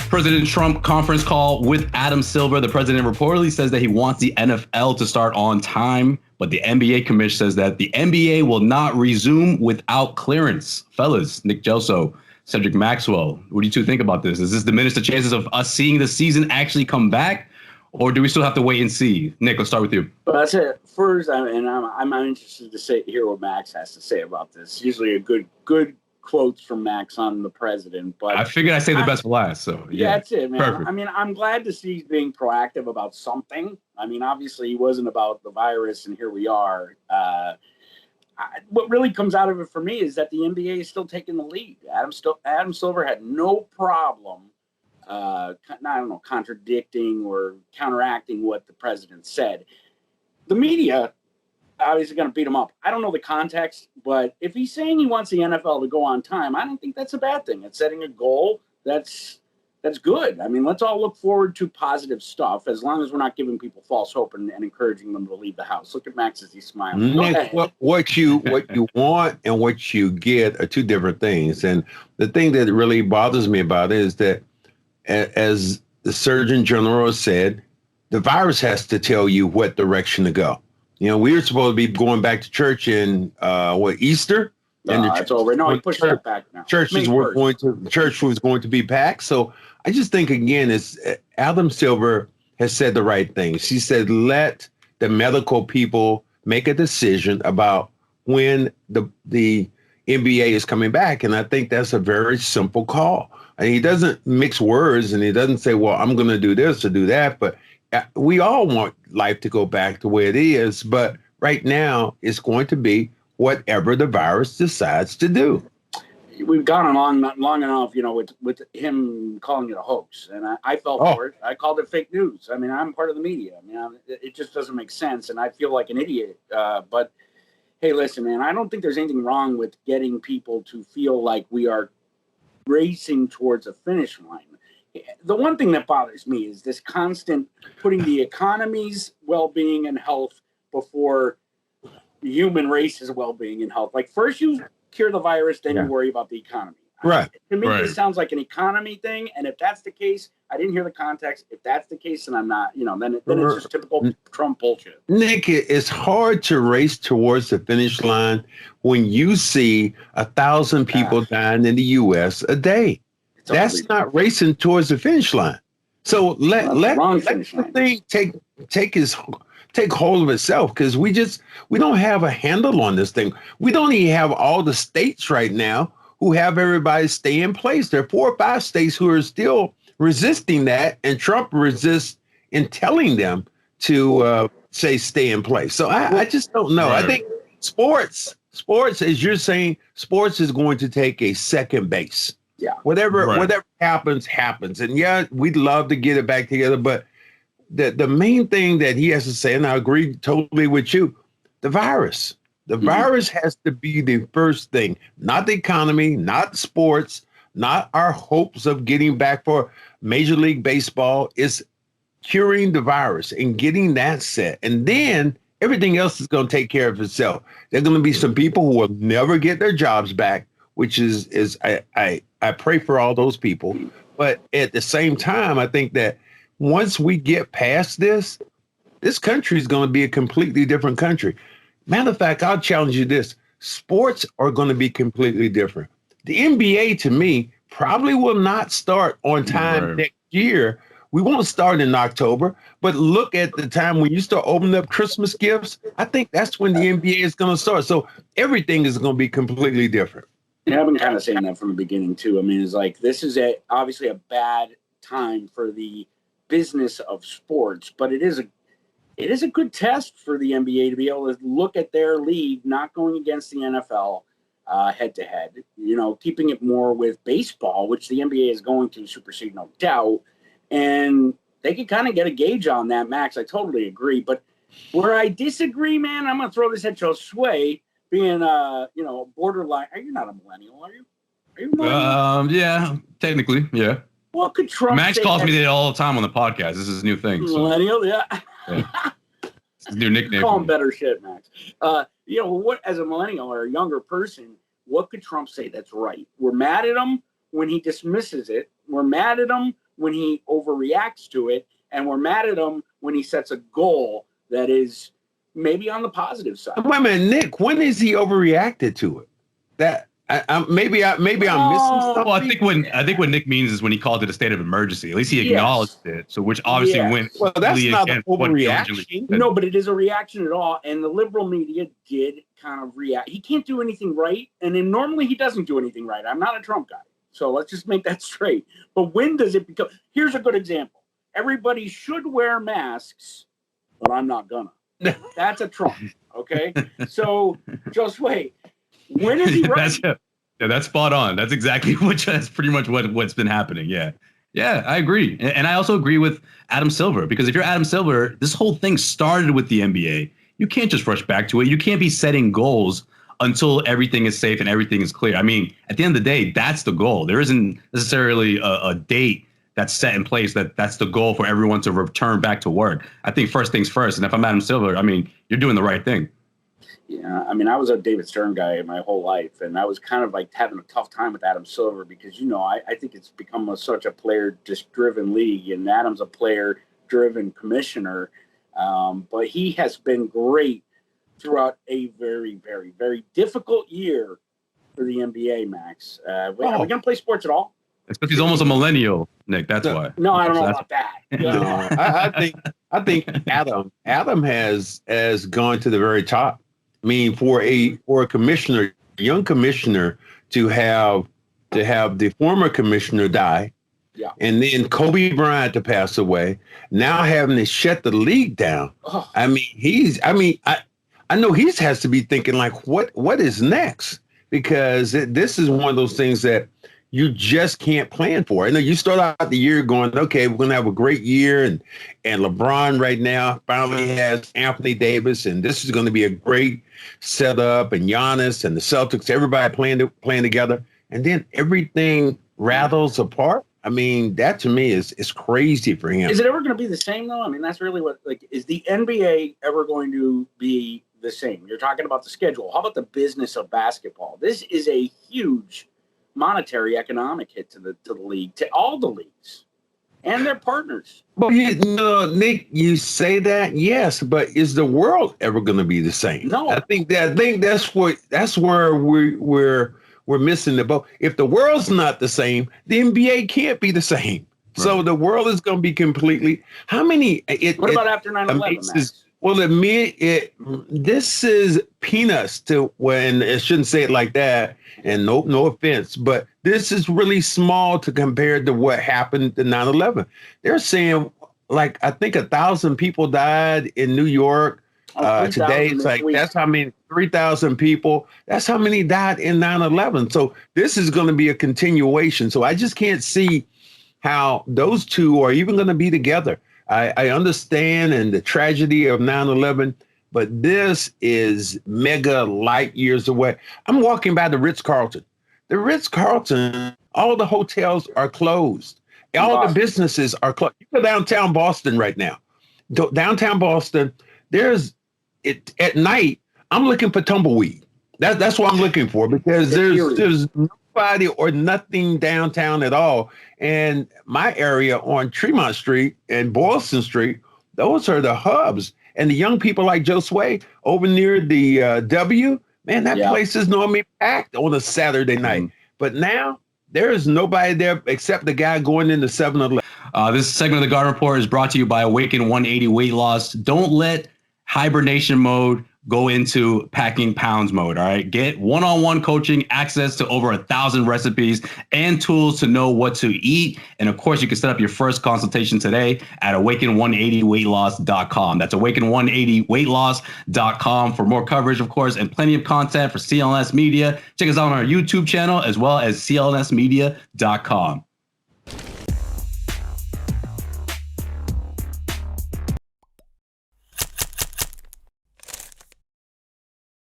President Trump conference call with Adam Silver. The president reportedly says that he wants the NFL to start on time, but the NBA commission says that the NBA will not resume without clearance. Fellas, Nick Gelso, Cedric Maxwell, what do you two think about this? Does this diminish the chances of us seeing the season actually come back, or do we still have to wait and see? Nick, let's start with you. Well, that's it. First, I'm interested to hear what Max has to say about this. Usually a good quotes from Max on the president, but I figured I'd say the best for last. So yeah, that's it, man. Perfect. I mean, I'm glad to see he's being proactive about something. I mean, obviously he wasn't about the virus, and here we are. What really comes out of it for me is that the NBA is still taking the lead. Adam Silver had no problem, contradicting or counteracting what the president said. The media obviously going to beat him up. I don't know the context, but if he's saying he wants the NFL to go on time, I don't think that's a bad thing. It's setting a goal that's good. I mean, let's all look forward to positive stuff as long as we're not giving people false hope and encouraging them to leave the house. Look at Max as he's smiling. Nick, what you want and what you get are two different things. And the thing that really bothers me about it is that, as the Surgeon General said, the virus has to tell you what direction to go. You know, we were supposed to be going back to church in Easter, and it's over. No, he pushed that back now. Church was going to be packed. So I just think again, Adam Silver has said the right thing. She said, let the medical people make a decision about when the NBA is coming back, and I think that's a very simple call. And he doesn't mix words, and he doesn't say, "Well, I'm going to do this or do that," but we all want life to go back to where it is, but right now it's going to be whatever the virus decides to do. We've gone along long enough, you know, with him calling it a hoax, and I fell for it. I called it fake news. I mean, I'm part of the media. I mean, it just doesn't make sense, and I feel like an idiot. But hey, listen, man, I don't think there's anything wrong with getting people to feel like we are racing towards a finish line. The one thing that bothers me is this constant putting the economy's well-being and health before the human race's well-being and health. Like, first you cure the virus, then you worry about the economy. Right. To me, this sounds like an economy thing. And if that's the case, I didn't hear the context. If that's the case, then I'm not, then it's just typical Trump bullshit. Nick, it's hard to race towards the finish line when you see 1,000 people dying in the U.S. a day. That's not racing towards the finish line. So let the thing take hold of itself, because we don't have a handle on this thing. We don't even have all the states right now who have everybody stay in place. There are 4 or 5 states who are still resisting that, and Trump resists in telling them to say stay in place. So I just don't know. Right. I think sports, as you're saying, sports is going to take a second base. Yeah. Whatever happens. And yeah, we'd love to get it back together. But the main thing that he has to say, and I agree totally with you, the virus. The virus has to be the first thing, not the economy, not sports, not our hopes of getting back for Major League Baseball. It's curing the virus and getting that set. And then everything else is going to take care of itself. There are going to be some people who will never get their jobs back, which is I pray for all those people. But at the same time, I think that once we get past this country is going to be a completely different country. Matter of fact, I'll challenge you this. Sports are going to be completely different. The NBA, to me, probably will not start on time next year. We won't start in October, but look at the time when you start opening up Christmas gifts. I think that's when the NBA is going to start. So everything is going to be completely different. Yeah, I've been kind of saying that from the beginning, too. I mean, it's like this is obviously a bad time for the business of sports, but it is a good test for the NBA to be able to look at their league not going against the NFL head to head, keeping it more with baseball, which the NBA is going to supersede, no doubt. And they can kind of get a gauge on that, Max. I totally agree. But where I disagree, man, I'm going to throw this at Josue, being, borderline. Are you not a millennial, are you? Are you a millennial? Yeah, technically, yeah. What could Trump Max calls me that all the time on the podcast. This is his new thing. Millennial, yeah. It's his new nickname. Call him better shit, Max. What as a millennial or a younger person, what could Trump say that's right? We're mad at him when he dismisses it. We're mad at him when he overreacts to it, and we're mad at him when he sets a goal that is maybe on the positive side. Wait a minute, Nick. When is he overreacted to it? That maybe I'm missing something. Well, I think what Nick means is when he called it a state of emergency. At least he acknowledged it. So which obviously went. Well, that's not an against what overreaction. No, but it is a reaction at all. And the liberal media did kind of react. He can't do anything right, and then normally he doesn't do anything right. I'm not a Trump guy, so let's just make that straight. But when does it become? Here's a good example. Everybody should wear masks, but I'm not gonna. That's a Trump. Okay, so just wait. When is he right? That's spot on. That's exactly that's pretty much what's been happening. Yeah, I agree, and I also agree with Adam Silver, because if you're Adam Silver, this whole thing started with the NBA. You can't just rush back to it. You can't be setting goals until everything is safe and everything is clear. I mean, at the end of the day, that's the goal. There isn't necessarily a date that's set in place that's the goal for everyone to return back to work. I think first things first. And if I'm Adam Silver, I mean, you're doing the right thing. Yeah, I mean, I was a David Stern guy my whole life, and I was kind of like having a tough time with Adam Silver because, I think it's become such a player-driven league, and Adam's a player-driven commissioner. But he has been great throughout a very, very, very difficult year for the NBA, Max. Are we going to play sports at all? It's because he's almost a millennial, Nick. That's why. No, I don't know about that. No, I think Adam has gone to the very top. I mean, for a commissioner, young commissioner, to have the former commissioner die, and then Kobe Bryant to pass away, now having to shut the league down. Oh. I know he has to be thinking like, what is next? Because this is one of those things that you just can't plan for. I know you start out the year going, okay, we're going to have a great year. And LeBron right now finally has Anthony Davis, and this is going to be a great setup, and Giannis and the Celtics, everybody playing together. And then everything rattles apart. I mean, that to me is crazy for him. Is it ever going to be the same though? I mean, that's really is the NBA ever going to be the same? You're talking about the schedule. How about the business of basketball? This is a huge monetary economic hit to the league, to all the leagues and their partners. But Nick, you say that, yes, but is the world ever going to be the same? No. I think that's where we're missing the boat. If the world's not the same, the NBA can't be the same. Right. So the world is going to be completely. What about after 9/11? Well, this is peanuts to when it shouldn't say it like that. And no offense, but this is really small to compare to what happened to 9/11. They're saying like, I think 1,000 people died in New York. Today, it's like, that's how many, 3,000 people. That's how many died in 9/11. So this is going to be a continuation. So I just can't see how those two are even going to be together. I understand and the tragedy of 9/11, but this is mega light years away. I'm walking by the Ritz-Carlton. The Ritz-Carlton, all the hotels are closed. All the businesses are closed. You go downtown Boston right now. Downtown Boston, at night, I'm looking for tumbleweed. That's what I'm looking for, because there's nobody or nothing downtown at all. And my area on Tremont Street and Boylston Street, those are the hubs. And the young people like Josue over near the W, man, that place is normally packed on a Saturday night. But now there is nobody there except the guy going into 7-Eleven. This segment of the Garden Report is brought to you by Awaken 180 Weight Loss. Don't let hibernation mode go into packing pounds mode. All right. Get one-on-one coaching, access to over 1,000 recipes and tools to know what to eat. And of course, you can set up your first consultation today at awaken180weightloss.com. That's awaken180weightloss.com for more coverage, of course, and plenty of content for CLNS Media. Check us out on our YouTube channel as well as clnsmedia.com.